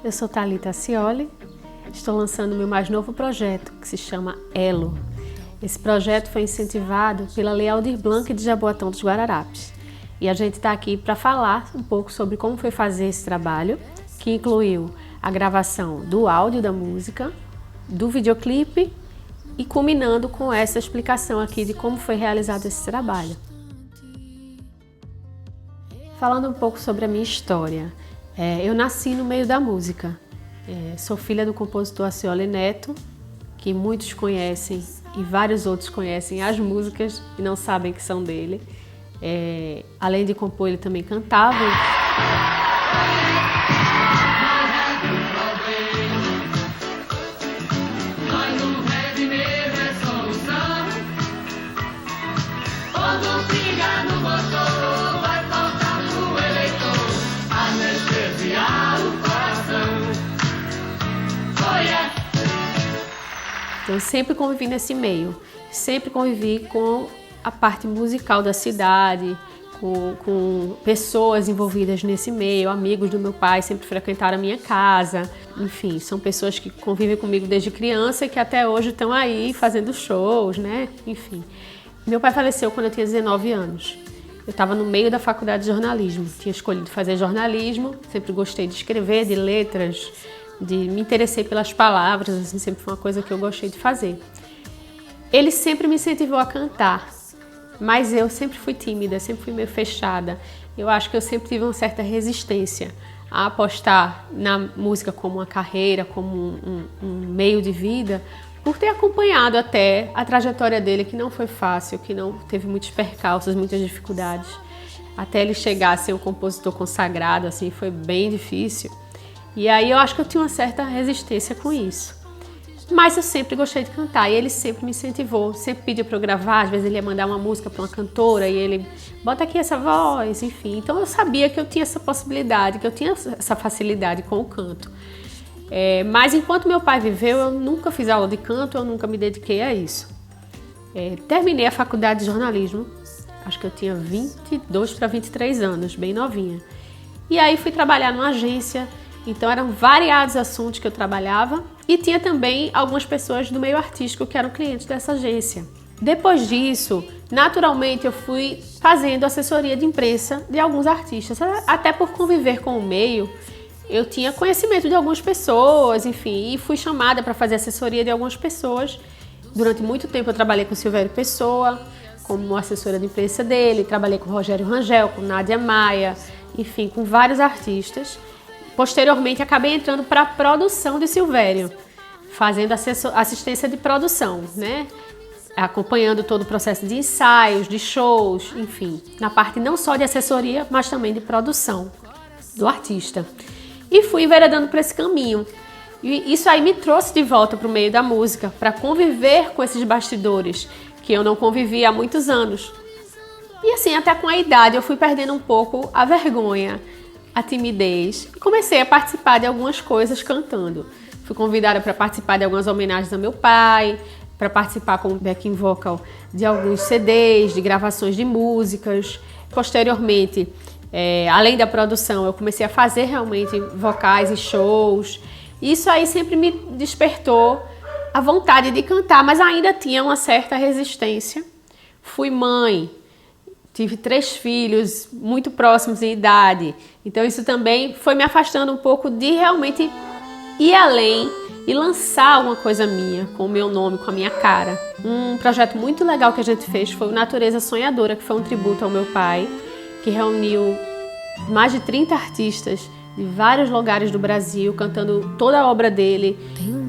eu sou Thalita Acioli, estou lançando meu mais novo projeto, que se chama Elo. Esse projeto foi incentivado pela Lei Aldir Blanc de Jaboatão dos Guararapes. E a gente está aqui para falar um pouco sobre como foi fazer esse trabalho, que incluiu a gravação do áudio da música, do videoclipe e culminando com essa explicação aqui de como foi realizado esse trabalho. Falando um pouco sobre a minha história, eu nasci no meio da música. Sou filha do compositor Acioli Neto, que muitos conhecem e vários outros conhecem as músicas e não sabem que são dele. Além de compor, ele também cantava. Então, eu sempre convivi nesse meio, sempre convivi com a parte musical da cidade, com pessoas envolvidas nesse meio, amigos do meu pai sempre frequentaram a minha casa, enfim, são pessoas que convivem comigo desde criança e que até hoje estão aí fazendo shows, né? Enfim. Meu pai faleceu quando eu tinha 19 anos. Eu estava no meio da faculdade de jornalismo, tinha escolhido fazer jornalismo, sempre gostei de escrever, de letras, me interessei pelas palavras, assim, sempre foi uma coisa que eu gostei de fazer. Ele sempre me incentivou a cantar, mas eu sempre fui tímida, sempre fui meio fechada. Eu acho que eu sempre tive uma certa resistência a apostar na música como uma carreira, como um meio de vida, por ter acompanhado até a trajetória dele, que não foi fácil, que não teve muitos percalços, muitas dificuldades. Até ele chegar a ser um compositor consagrado, assim, foi bem difícil. E aí eu acho que eu tinha uma certa resistência com isso. Mas eu sempre gostei de cantar e ele sempre me incentivou, sempre pediu para eu gravar, às vezes ele ia mandar uma música para uma cantora e ele bota aqui essa voz, enfim. Então eu sabia que eu tinha essa possibilidade, que eu tinha essa facilidade com o canto. Mas enquanto meu pai viveu, eu nunca fiz aula de canto, eu nunca me dediquei a isso. Terminei a faculdade de jornalismo, acho que eu tinha 22 para 23 anos, bem novinha. E aí fui trabalhar numa agência. Então eram variados assuntos que eu trabalhava e tinha também algumas pessoas do meio artístico que eram clientes dessa agência. Depois disso, naturalmente eu fui fazendo assessoria de imprensa de alguns artistas, até por conviver com o meio, eu tinha conhecimento de algumas pessoas, enfim, e fui chamada para fazer assessoria de algumas pessoas. Durante muito tempo eu trabalhei com o Silvério Pessoa, como assessora de imprensa dele, trabalhei com o Rogério Rangel, com Nádia Maia, enfim, com vários artistas. Posteriormente, acabei entrando para a produção de Silvério, fazendo assistência de produção, né? Acompanhando todo o processo de ensaios, de shows, enfim, na parte não só de assessoria, mas também de produção do artista. E fui enveredando para esse caminho. E isso aí me trouxe de volta para o meio da música, para conviver com esses bastidores que eu não convivia há muitos anos. E assim, até com a idade, eu fui perdendo um pouco a vergonha, a timidez e comecei a participar de algumas coisas cantando. Fui convidada para participar de algumas homenagens ao meu pai, para participar como backing vocal de alguns CDs, de gravações de músicas. Posteriormente, além da produção, eu comecei a fazer realmente vocais e shows. Isso aí sempre me despertou a vontade de cantar, mas ainda tinha uma certa resistência. Fui mãe. Tive 3 filhos muito próximos em idade, então isso também foi me afastando um pouco de realmente ir além e lançar alguma coisa minha, com o meu nome, com a minha cara. Um projeto muito legal que a gente fez foi o Natureza Sonhadora, que foi um tributo ao meu pai, que reuniu mais de 30 artistas de vários lugares do Brasil, cantando toda a obra dele,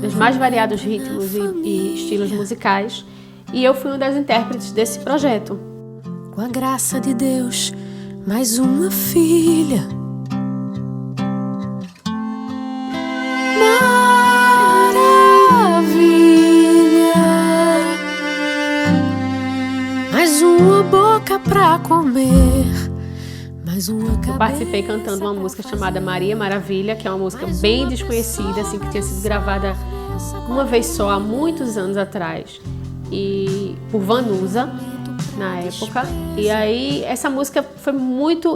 dos mais variados ritmos e estilos musicais, e eu fui uma das intérpretes desse projeto. Com a graça de Deus, mais uma filha. Maravilha. Mais uma boca pra comer. Mais uma cabeça. Eu participei cantando uma música chamada Maria Maravilha, que é uma música bem desconhecida, assim, que tinha sido gravada uma vez só, há muitos anos atrás, e por Vanusa. na época. E aí essa música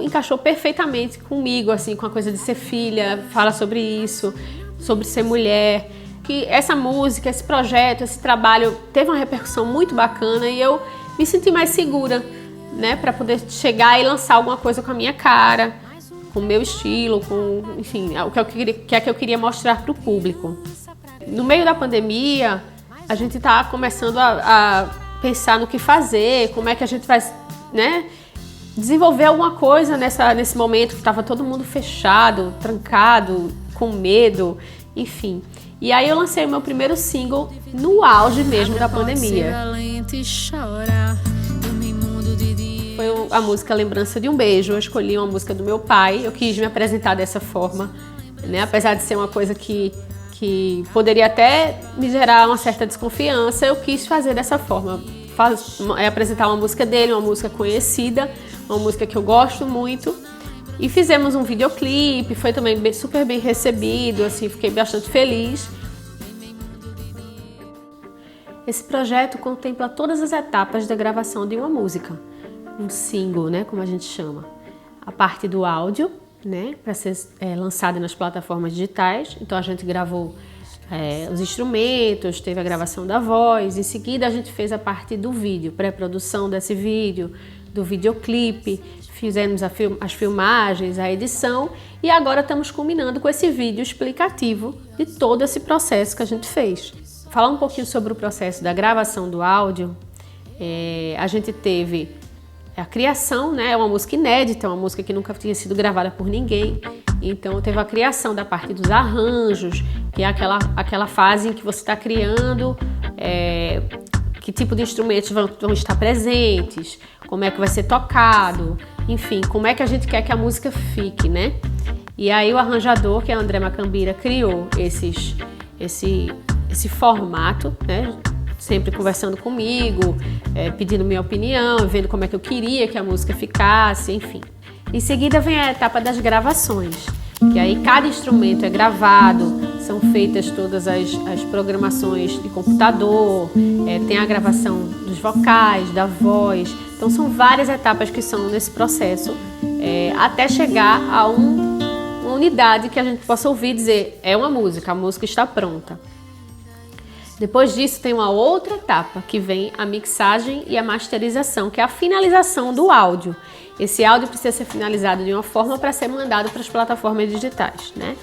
encaixou perfeitamente comigo, assim, com a coisa de ser filha, fala sobre isso, sobre ser mulher. Que essa música, esse projeto, esse trabalho teve uma repercussão muito bacana e eu me senti mais segura, né, para poder chegar e lançar alguma coisa com a minha cara, com o meu estilo, enfim, o que eu queria mostrar para o público. No meio da pandemia, a gente está começando a pensar no que fazer, como é que a gente vai, né, desenvolver alguma coisa nesse momento que estava todo mundo fechado, trancado, com medo, enfim. E aí eu lancei o meu primeiro single no auge mesmo da pandemia. Foi a música Lembrança de um Beijo. Eu escolhi uma música do meu pai, eu quis me apresentar dessa forma, né? Apesar de ser uma coisa que poderia até me gerar uma certa desconfiança, eu quis fazer dessa forma. Apresentar uma música dele, uma música conhecida, uma música que eu gosto muito. E fizemos um videoclipe, foi também super bem recebido, assim, fiquei bastante feliz. Esse projeto contempla todas as etapas da gravação de uma música, um single, né, como a gente chama. A parte do áudio, né, para ser lançado nas plataformas digitais. Então a gente gravou os instrumentos, teve a gravação da voz. Em seguida a gente fez a parte do vídeo, pré-produção desse vídeo, do videoclipe. Fizemos as filmagens, a edição e agora estamos culminando com esse vídeo explicativo de todo esse processo que a gente fez. Falar um pouquinho sobre o processo da gravação do áudio. A gente teve a criação, né? É uma música inédita, uma música que nunca tinha sido gravada por ninguém. Então teve a criação da parte dos arranjos, que é aquela fase em que você está criando que tipo de instrumentos vão estar presentes, como é que vai ser tocado, enfim, como é que a gente quer que a música fique, né? E aí o arranjador, que é o André Macambira, criou esse formato, né? Sempre conversando comigo, pedindo minha opinião, vendo como é que eu queria que a música ficasse, enfim. Em seguida vem a etapa das gravações, que aí cada instrumento é gravado, são feitas todas as programações de computador, tem a gravação dos vocais, da voz. Então são várias etapas que são nesse processo, até chegar a uma unidade que a gente possa ouvir e dizer, é uma música, a música está pronta. Depois disso tem uma outra etapa, que vem a mixagem e a masterização, que é a finalização do áudio. Esse áudio precisa ser finalizado de uma forma para ser mandado para as plataformas digitais, né?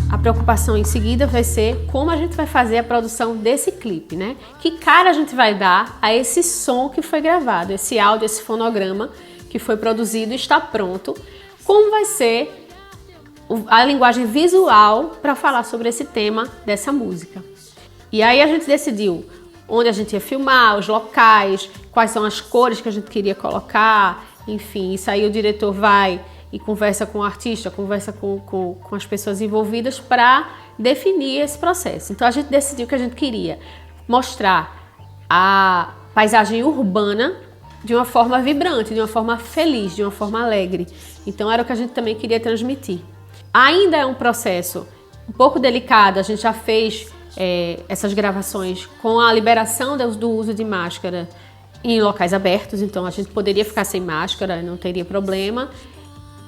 A preocupação em seguida vai ser como a gente vai fazer a produção desse clipe, né? Que cara a gente vai dar a esse som que foi gravado, esse áudio, esse fonograma que foi produzido e está pronto. Como vai ser a linguagem visual para falar sobre esse tema dessa música. E aí a gente decidiu onde a gente ia filmar, os locais, quais são as cores que a gente queria colocar, enfim, isso aí o diretor vai e conversa com o artista, conversa com as pessoas envolvidas para definir esse processo. Então a gente decidiu que a gente queria mostrar a paisagem urbana de uma forma vibrante, de uma forma feliz, de uma forma alegre. Então era o que a gente também queria transmitir. Ainda é um processo um pouco delicado, a gente já fez essas gravações com a liberação do uso de máscara em locais abertos, então a gente poderia ficar sem máscara, não teria problema.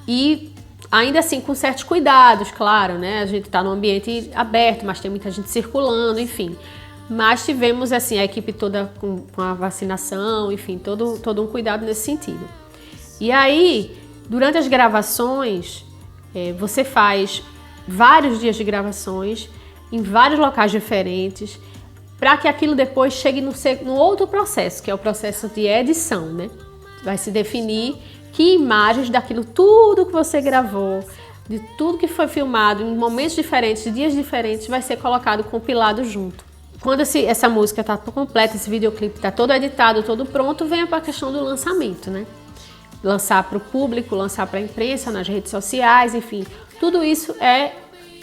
E ainda assim com certos cuidados, claro, né? A gente está num ambiente aberto, mas tem muita gente circulando, enfim. Mas tivemos assim a equipe toda com a vacinação, enfim, todo um cuidado nesse sentido. E aí, durante as gravações, você faz vários dias de gravações em vários locais diferentes, para que aquilo depois chegue no outro processo, que é o processo de edição, né? Vai se definir que imagens daquilo tudo que você gravou, de tudo que foi filmado em momentos diferentes, de dias diferentes, vai ser colocado, compilado junto. Quando essa música está completa, esse videoclipe está todo editado, todo pronto, vem a questão do lançamento, né? Lançar para o público, lançar para a imprensa, nas redes sociais, enfim. Tudo isso é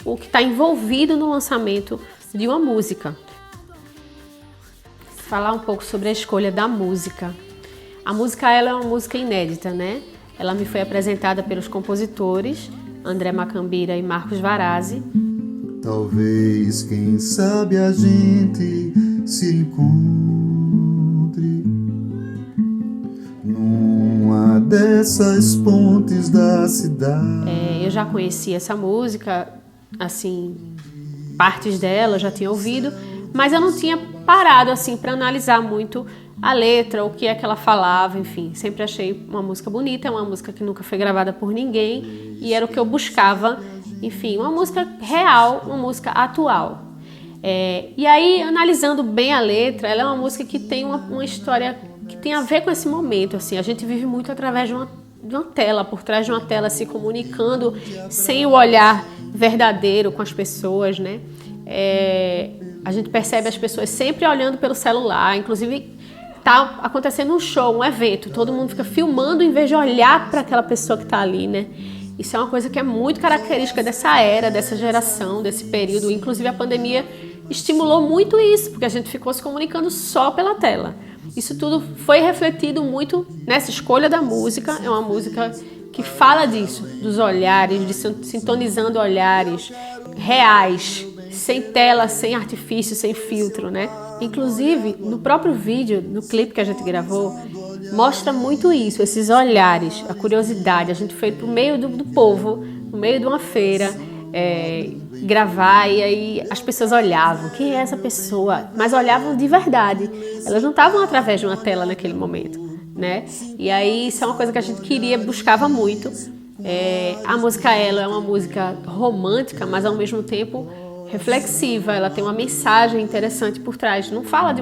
o que está envolvido no lançamento de uma música. Falar um pouco sobre a escolha da música. A música ela é uma música inédita, né? Ela me foi apresentada pelos compositores André Macambira e Marcos Varazzi. Talvez, quem sabe, a gente se encontre dessas pontes da cidade. Eu já conhecia essa música, assim, partes dela, já tinha ouvido, mas eu não tinha parado assim para analisar muito a letra, o que é que ela falava, enfim. Sempre achei uma música bonita, uma música que nunca foi gravada por ninguém e era o que eu buscava, enfim, uma música real, uma música atual. E aí, analisando bem a letra, ela é uma música que tem uma história que tem a ver com esse momento, assim. A gente vive muito através de uma tela, por trás de uma tela, se comunicando sem o olhar verdadeiro com as pessoas, né? A gente percebe as pessoas sempre olhando pelo celular, inclusive tá acontecendo um show, um evento, todo mundo fica filmando em vez de olhar para aquela pessoa que está ali, né? Isso é uma coisa que é muito característica dessa era, dessa geração, desse período. Inclusive a pandemia estimulou muito isso, porque a gente ficou se comunicando só pela tela. Isso tudo foi refletido muito nessa escolha da música. É uma música que fala disso, dos olhares, de sintonizando olhares reais, sem tela, sem artifício, sem filtro, né? Inclusive, no próprio vídeo, no clipe que a gente gravou, mostra muito isso, esses olhares, a curiosidade. A gente foi pro meio do povo, no meio de uma feira, gravar, e aí as pessoas olhavam, quem é essa pessoa? Mas olhavam de verdade, elas não estavam através de uma tela naquele momento, né? E aí isso é uma coisa que a gente buscava muito. A música Elo é uma música romântica, mas ao mesmo tempo reflexiva, ela tem uma mensagem interessante por trás. Não fala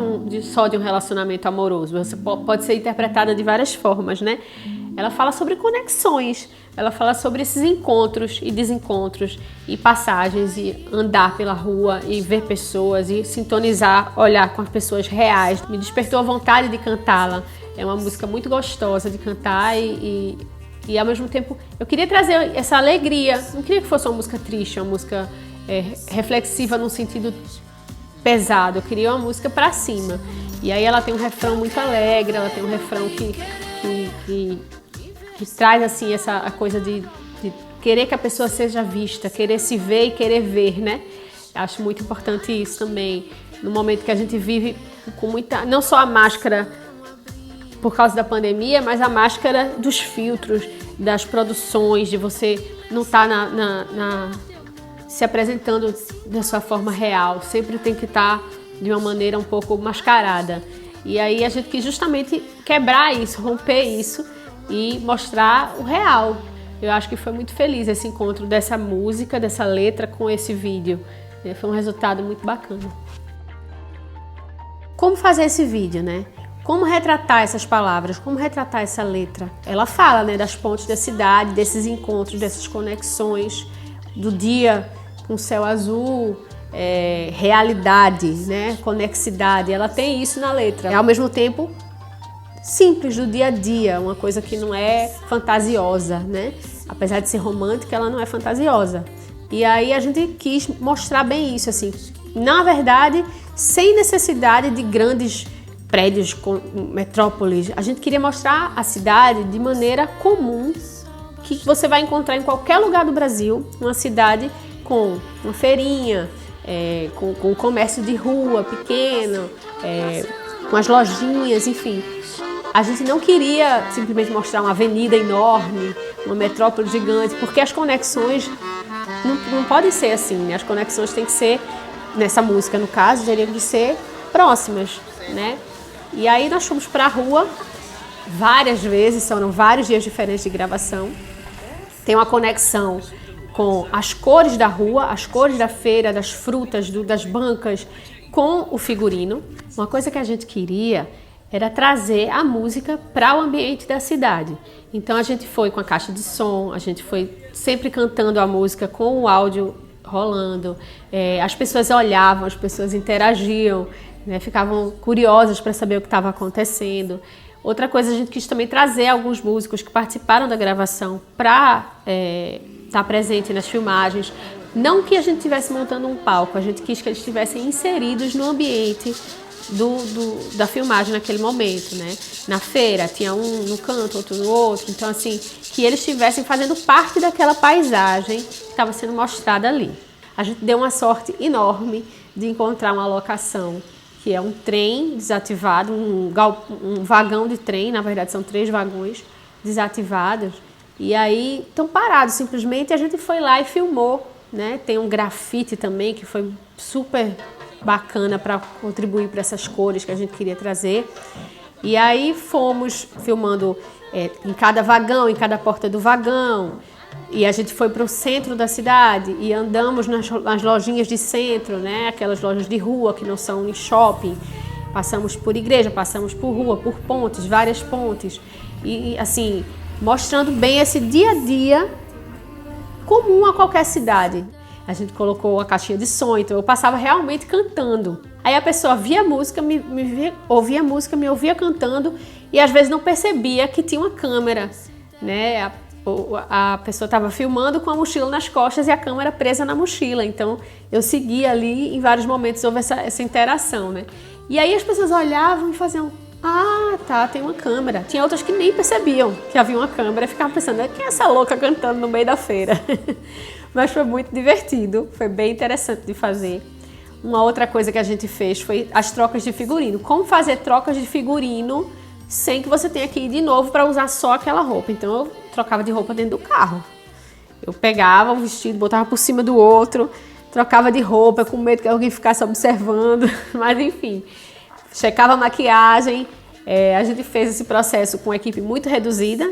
só de um relacionamento amoroso, você pode ser interpretada de várias formas, né? Ela fala sobre conexões, ela fala sobre esses encontros e desencontros e passagens e andar pela rua e ver pessoas e sintonizar, olhar com as pessoas reais. Me despertou a vontade de cantá-la. É uma música muito gostosa de cantar e ao mesmo tempo eu queria trazer essa alegria. Não queria que fosse uma música triste, uma música reflexiva num sentido pesado. Eu queria uma música pra cima. E aí ela tem um refrão muito alegre, ela tem um refrão que traz assim a coisa de querer que a pessoa seja vista, querer se ver e querer ver, né? Acho muito importante isso também, no momento que a gente vive com muita, não só a máscara por causa da pandemia, mas a máscara dos filtros, das produções, de você não estar se apresentando da sua forma real, sempre tem que estar de uma maneira um pouco mascarada. E aí a gente quis justamente quebrar isso, romper isso e mostrar o real. Eu acho que foi muito feliz esse encontro dessa música, dessa letra com esse vídeo. Foi um resultado muito bacana. Como fazer esse vídeo, né? Como retratar essas palavras, como retratar essa letra? Ela fala, né, das pontes da cidade, desses encontros, dessas conexões, do dia com o céu azul, realidade, né, conexidade. Ela tem isso na letra. Ao mesmo tempo, simples, do dia a dia, uma coisa que não é fantasiosa, né? Apesar de ser romântica, ela não é fantasiosa. E aí a gente quis mostrar bem isso, assim, na verdade, sem necessidade de grandes prédios, metrópoles. A gente queria mostrar a cidade de maneira comum, que você vai encontrar em qualquer lugar do Brasil, uma cidade com uma feirinha, com um comércio de rua pequeno, com as lojinhas, enfim. A gente não queria simplesmente mostrar uma avenida enorme, uma metrópole gigante, porque as conexões não podem ser assim, né? As conexões têm que ser, nessa música no caso, teriam que ser próximas, né? E aí nós fomos para a rua várias vezes, foram vários dias diferentes de gravação. Tem uma conexão com as cores da rua, as cores da feira, das frutas, das bancas, com o figurino. Uma coisa que a gente queria era trazer a música para o ambiente da cidade. Então a gente foi com a caixa de som, a gente foi sempre cantando a música com o áudio rolando, as pessoas olhavam, as pessoas interagiam, né, ficavam curiosas para saber o que estava acontecendo. Outra coisa, a gente quis também trazer alguns músicos que participaram da gravação para estar presente nas filmagens. Não que a gente estivesse montando um palco, a gente quis que eles estivessem inseridos no ambiente da filmagem naquele momento, né? Na feira, tinha um no canto, outro no outro. Então, assim, que eles estivessem fazendo parte daquela paisagem que estava sendo mostrada ali. A gente deu uma sorte enorme de encontrar uma locação que é um trem desativado, um vagão de trem, na verdade são 3 vagões, desativados. E aí estão parados simplesmente, e a gente foi lá e filmou, né? Tem um grafite também que foi super bacana para contribuir para essas cores que a gente queria trazer. E aí fomos filmando em cada vagão, em cada porta do vagão. E a gente foi para o centro da cidade e andamos nas lojinhas de centro, né? Aquelas lojas de rua que não são em shopping. Passamos por igreja, passamos por rua, por pontes, várias pontes. E assim, mostrando bem esse dia a dia comum a qualquer cidade. A gente colocou a caixinha de som, então eu passava realmente cantando. Aí a pessoa via a música, ouvia a música, me ouvia cantando e às vezes não percebia que tinha uma câmera, né? A pessoa estava filmando com a mochila nas costas e a câmera presa na mochila. Então eu seguia ali, em vários momentos houve essa interação, né? E aí as pessoas olhavam e faziam: ah, tá, tem uma câmera. Tinha outras que nem percebiam que havia uma câmera e ficavam pensando: quem é essa louca cantando no meio da feira? Mas foi muito divertido, foi bem interessante de fazer. Uma outra coisa que a gente fez foi as trocas de figurino. Como fazer trocas de figurino sem que você tenha que ir de novo para usar só aquela roupa. Então eu trocava de roupa dentro do carro. Eu pegava o vestido, botava por cima do outro, trocava de roupa com medo que alguém ficasse observando. Mas enfim, checava a maquiagem. A gente fez esse processo com uma equipe muito reduzida.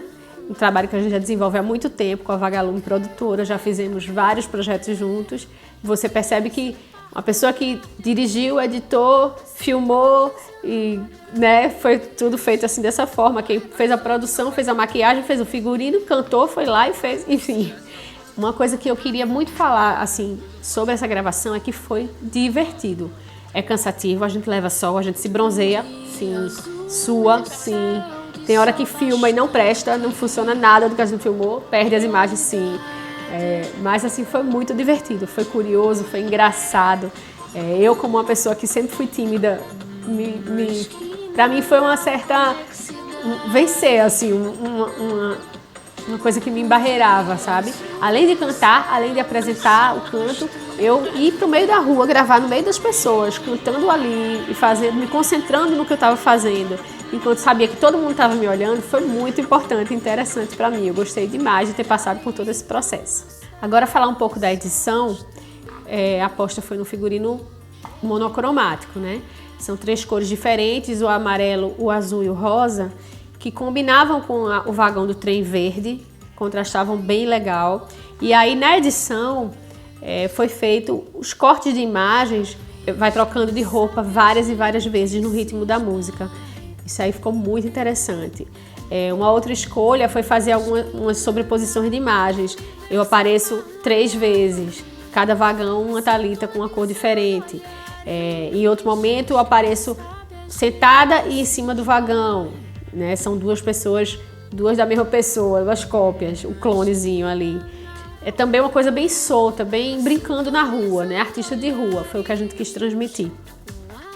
Um trabalho que a gente já desenvolve há muito tempo com a Vagalume Produtora, já fizemos vários projetos juntos. Você percebe que uma pessoa que dirigiu, editou, filmou e, né, foi tudo feito assim dessa forma. Quem fez a produção, fez a maquiagem, fez o figurino, cantou, foi lá e fez, enfim. Uma coisa que eu queria muito falar assim sobre essa gravação é que foi divertido. É cansativo, a gente leva sol, a gente se bronzeia, sim, sua, sim. Tem hora que filma e não presta, não funciona nada do que a gente filmou, perde as imagens, sim. Mas assim, foi muito divertido, foi curioso, foi engraçado. Eu, como uma pessoa que sempre fui tímida, pra mim foi uma certa... vencer, assim, uma coisa que me embarreirava, sabe? Além de cantar, além de apresentar o canto, eu ir pro meio da rua, gravar no meio das pessoas, cantando ali e me concentrando no que eu estava fazendo, enquanto sabia que todo mundo estava me olhando, foi muito importante e interessante para mim. Eu gostei demais de ter passado por todo esse processo. Agora, falar um pouco da edição, a aposta foi no figurino monocromático, né? São 3 cores diferentes, o amarelo, o azul e o rosa, que combinavam com o vagão do trem verde, contrastavam bem legal. E aí, na edição, foi feito os cortes de imagens, vai trocando de roupa várias e várias vezes no ritmo da música. Isso aí ficou muito interessante. Uma outra escolha foi fazer algumas sobreposições de imagens. Eu apareço 3 vezes, cada vagão uma Thalita com uma cor diferente. Em outro momento eu apareço sentada e em cima do vagão, né? São 2 pessoas, 2 da mesma pessoa, 2 cópias, o clonezinho ali. É também uma coisa bem solta, bem brincando na rua, né? Artista de rua, foi o que a gente quis transmitir.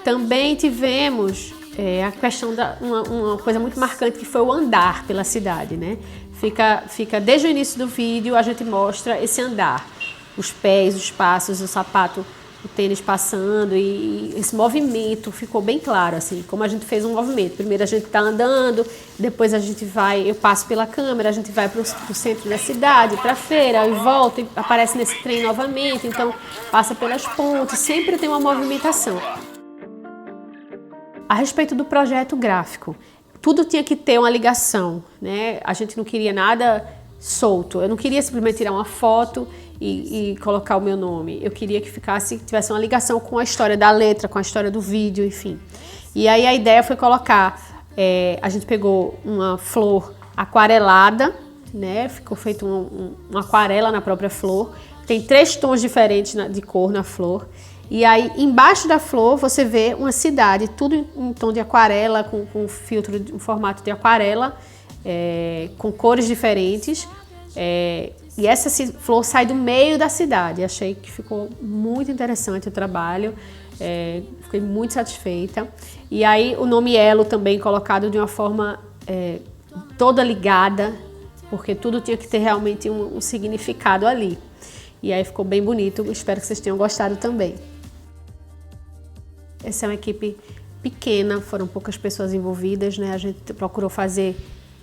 Também tivemos a questão uma coisa muito marcante, que foi o andar pela cidade, né? Fica desde o início do vídeo, a gente mostra esse andar, os pés, os passos, o sapato, o tênis passando, e esse movimento ficou bem claro, assim, como a gente fez um movimento. Primeiro a gente está andando, depois eu passo pela câmera, a gente vai para o centro da cidade, para a feira, e volta, e aparece nesse trem novamente, então passa pelas pontes, sempre tem uma movimentação. A respeito do projeto gráfico, tudo tinha que ter uma ligação, né? A gente não queria nada solto, eu não queria simplesmente tirar uma foto e colocar o meu nome. Eu queria que tivesse uma ligação com a história da letra, com a história do vídeo, enfim. E aí a ideia foi colocar, a gente pegou uma flor aquarelada, né? Ficou feito uma aquarela na própria flor. Tem 3 tons diferentes de cor na flor. E aí, embaixo da flor, você vê uma cidade, tudo em tom de aquarela, com filtro, um formato de aquarela, com cores diferentes. E essa flor sai do meio da cidade. Achei que ficou muito interessante o trabalho, fiquei muito satisfeita. E aí, o nome Elo também colocado de uma forma toda ligada, porque tudo tinha que ter realmente um significado ali. E aí ficou bem bonito, espero que vocês tenham gostado também. Essa é uma equipe pequena, foram poucas pessoas envolvidas, né? A gente procurou fazer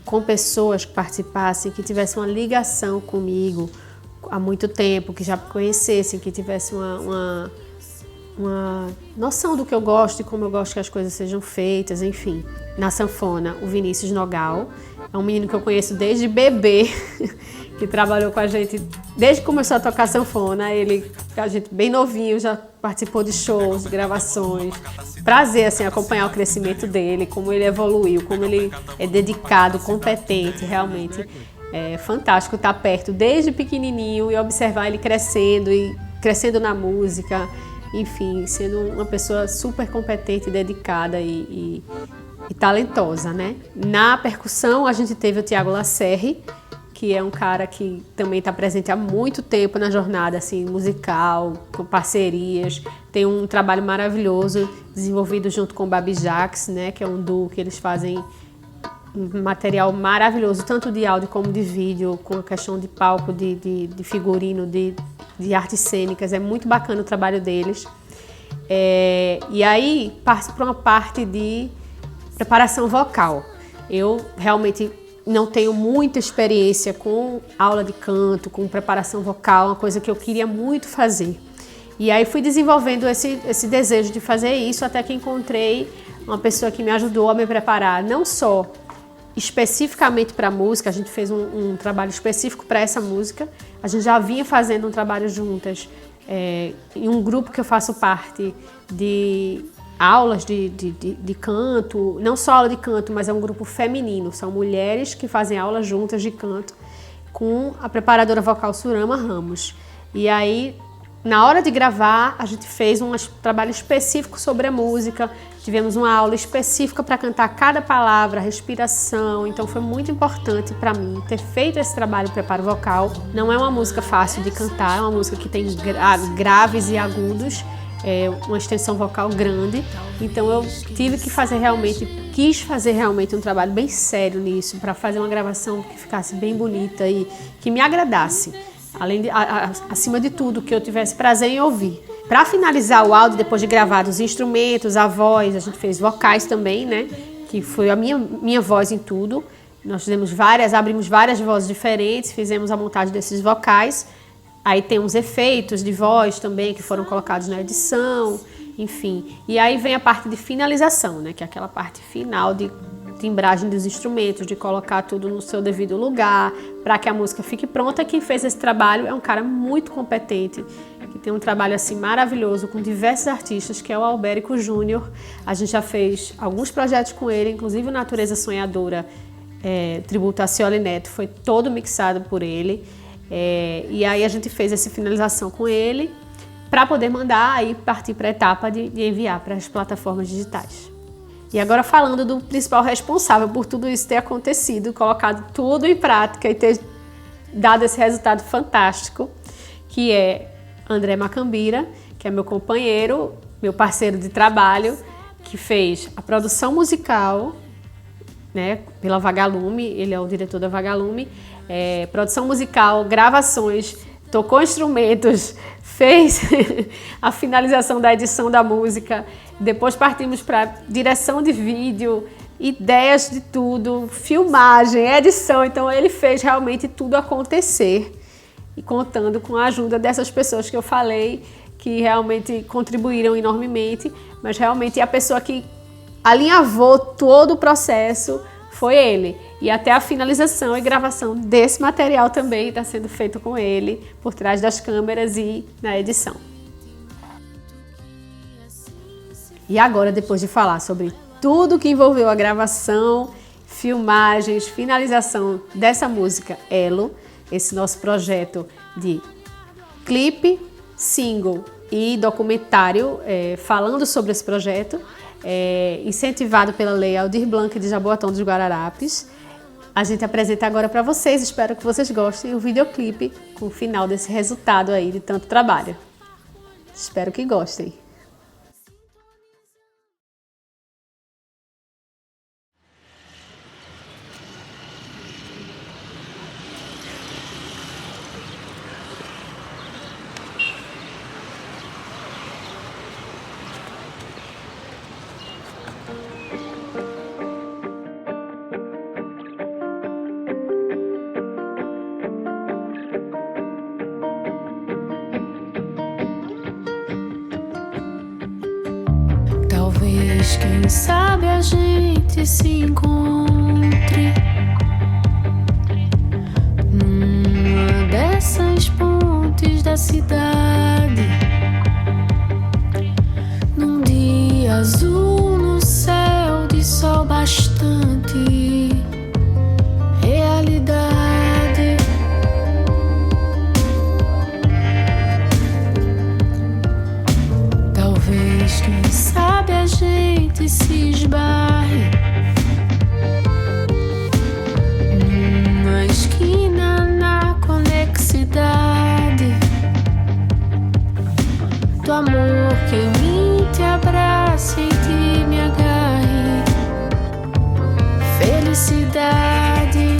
com pessoas que participassem, que tivessem uma ligação comigo há muito tempo, que já me conhecessem, que tivessem uma noção do que eu gosto e como eu gosto que as coisas sejam feitas, enfim. Na sanfona, o Vinícius Nogal, é um menino que eu conheço desde bebê, que trabalhou com a gente desde que começou a tocar sanfona. A gente bem novinho, já participou de shows, de gravações. Prazer, assim, acompanhar o crescimento dele, como ele evoluiu, como ele é dedicado, competente, realmente. É fantástico estar perto desde pequenininho e observar ele crescendo e crescendo na música, enfim, sendo uma pessoa super competente, dedicada e talentosa, né? Na percussão, a gente teve o Tiago Lacerre, que é um cara que também está presente há muito tempo na jornada assim, musical, com parcerias. Tem um trabalho maravilhoso desenvolvido junto com o Babi Jax, né? Que é um duo que eles fazem um material maravilhoso, tanto de áudio como de vídeo, com a questão de palco, de figurino, de artes cênicas. É muito bacana o trabalho deles. E aí, passo para uma parte de preparação vocal. Eu realmente não tenho muita experiência com aula de canto, com preparação vocal, uma coisa que eu queria muito fazer. E aí fui desenvolvendo esse desejo de fazer isso, até que encontrei uma pessoa que me ajudou a me preparar, não só especificamente para a música. A gente fez um trabalho específico para essa música. A gente já vinha fazendo um trabalho juntas em um grupo que eu faço parte de aulas de canto, não só aula de canto, mas é um grupo feminino, são mulheres que fazem aulas juntas de canto com a preparadora vocal Surama Ramos. E aí, na hora de gravar, a gente fez um trabalho específico sobre a música, tivemos uma aula específica para cantar cada palavra, respiração, então foi muito importante para mim ter feito esse trabalho de preparo vocal. Não é uma música fácil de cantar, é uma música que tem graves e agudos, uma extensão vocal grande, então eu quis fazer realmente um trabalho bem sério nisso, para fazer uma gravação que ficasse bem bonita e que me agradasse, acima de tudo, que eu tivesse prazer em ouvir. Para finalizar o áudio, depois de gravar os instrumentos, a voz, a gente fez vocais também, né, que foi a minha voz em tudo. Nós abrimos várias vozes diferentes, fizemos a montagem desses vocais. Aí tem uns efeitos de voz também que foram colocados na edição, enfim. E aí vem a parte de finalização, né? Que é aquela parte final de timbragem dos instrumentos, de colocar tudo no seu devido lugar, para que a música fique pronta. Quem fez esse trabalho é um cara muito competente, que tem um trabalho assim maravilhoso com diversos artistas, que é o Albérico Júnior. A gente já fez alguns projetos com ele, inclusive o Natureza Sonhadora, tributo a Cioli Neto, foi todo mixado por ele. E aí a gente fez essa finalização com ele para poder mandar e partir para a etapa de enviar para as plataformas digitais. E agora falando do principal responsável por tudo isso ter acontecido, colocado tudo em prática e ter dado esse resultado fantástico, que é André Macambira, que é meu companheiro, meu parceiro de trabalho, que fez a produção musical, né, pela Vagalume, ele é o diretor da Vagalume, produção musical, gravações, tocou instrumentos, fez a finalização da edição da música, depois partimos para direção de vídeo, ideias de tudo, filmagem, edição, então ele fez realmente tudo acontecer, e contando com a ajuda dessas pessoas que eu falei, que realmente contribuíram enormemente, mas realmente a pessoa que alinhavou todo o processo foi ele. E até a finalização e gravação desse material também está sendo feito com ele, por trás das câmeras e na edição. E agora, depois de falar sobre tudo que envolveu a gravação, filmagens, finalização dessa música Elo, esse nosso projeto de clipe, single e documentário falando sobre esse projeto, incentivado pela Lei Aldir Blanc de Jaboatão dos Guararapes. A gente apresenta agora para vocês, espero que vocês gostem, o videoclipe com o final desse resultado aí de tanto trabalho. Espero que gostem. Talvez, quem sabe, a gente se encontre numa dessas pontes da cidade, num dia azul no céu de sol bastante, realidade. Talvez, quem sabe, a gente se esbarre numa esquina na conexidade do amor que em mim te abrace e te me agarre. Felicidade.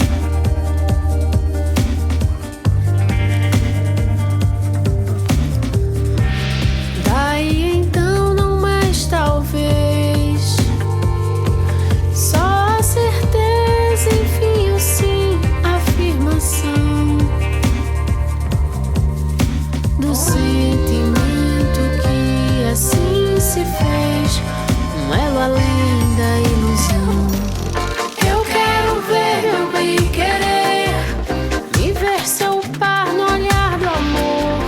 Daí então não mais talvez, só a certeza, enfim o sim, afirmação do sentimento que assim se fez, um elo além da ilusão. Eu quero ver meu bem querer, me ver seu par no olhar do amor,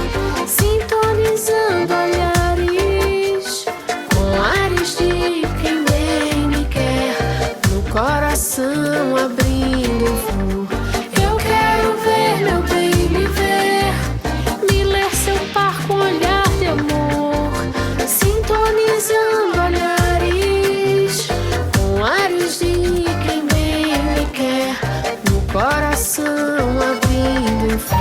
sintonizando olhares com ares de quem bem me quer, no coração abrindo voo. Eu quero ver meu bem me ver, me ler seu par com olhar de amor, sintonizando olhares com ares de quem bem me quer, no coração abrindo voo.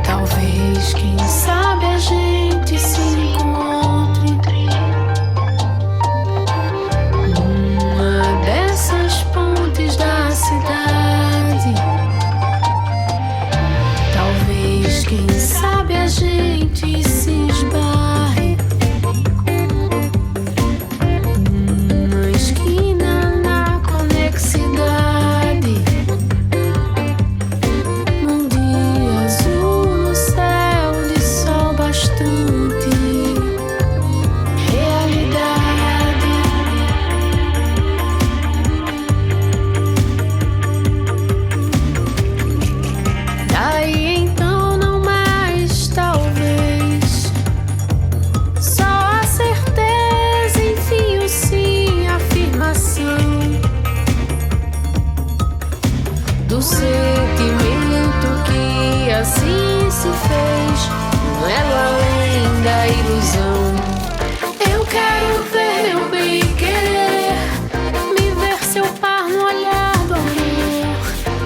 Talvez, quem sabe, a gente se encontre numa dessas pontes da cidade. Talvez, quem sabe, a gente se esbarre numa esquina na conexidade, num dia azul no céu de sol bastante, realidade. Daí então não mais talvez, só a certeza, enfim o sim, afirmação do sentimento que assim se fez, um elo além da ilusão. Eu quero ver meu bem querer, me ver seu par no olhar do amor,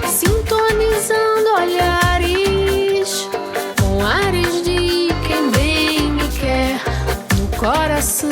sintonizando olhares com ares de quem bem me quer, no coração